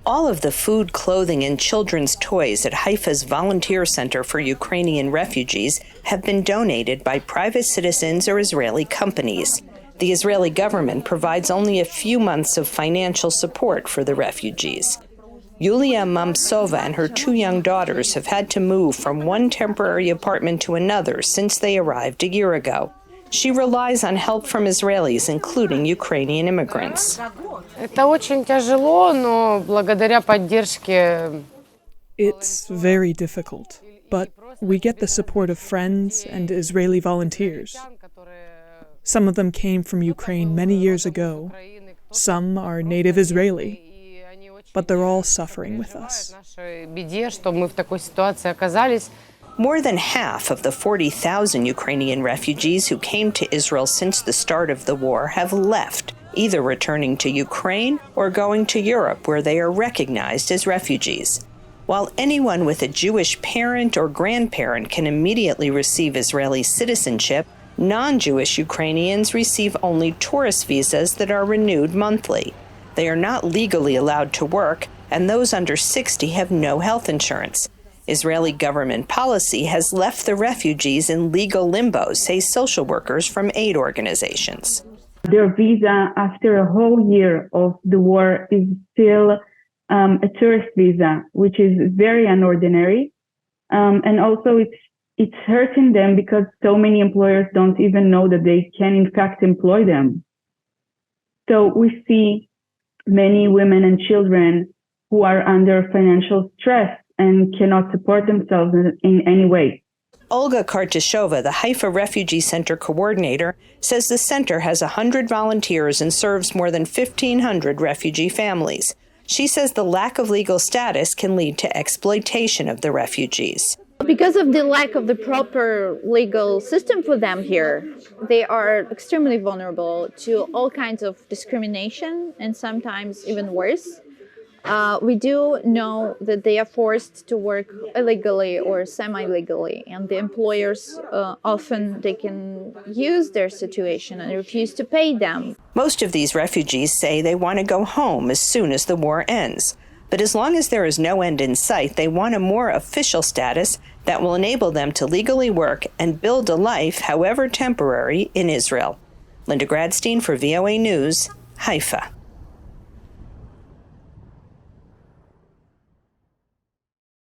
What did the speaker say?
All of the food, clothing, and children's toys at Haifa's Volunteer Center for Ukrainian Refugees have been donated by private citizens or Israeli companies. The Israeli government provides only a few months of financial support for the refugees. Yulia Mamsova and her 2 young daughters have had to move from one temporary apartment to another since they arrived a year ago. She relies on help from Israelis, including Ukrainian immigrants. It's very difficult, but we get the support of friends and Israeli volunteers. Some of them came from Ukraine many years ago. Some are native Israeli, but they're all suffering with us. More than half of the 40,000 Ukrainian refugees who came to Israel since the start of the war have left, either returning to Ukraine or going to Europe, where they are recognized as refugees. While anyone with a Jewish parent or grandparent can immediately receive Israeli citizenship, non-Jewish Ukrainians receive only tourist visas that are renewed monthly. They are not legally allowed to work, and those under 60 have no health insurance. Israeli government policy has left the refugees in legal limbo, say social workers from aid organizations. Their visa after a whole year of the war is still a tourist visa, which is very unordinary. And also it's hurting them because so many employers don't even know that they can in fact employ them. So we see many women and children who are under financial stress and cannot support themselves in any way. Olga Kartashova, the Haifa Refugee Center coordinator, says the center has 100 volunteers and serves more than 1,500 refugee families. She says the lack of legal status can lead to exploitation of the refugees. Because of the lack of the proper legal system for them here, they are extremely vulnerable to all kinds of discrimination and sometimes even worse. We do know that they are forced to work illegally or semi-legally, and the employers often they can use their situation and refuse to pay them. Most of these refugees say they want to go home as soon as the war ends. But as long as there is no end in sight, they want a more official status that will enable them to legally work and build a life, however temporary, in Israel. Linda Gradstein for VOA News, Haifa.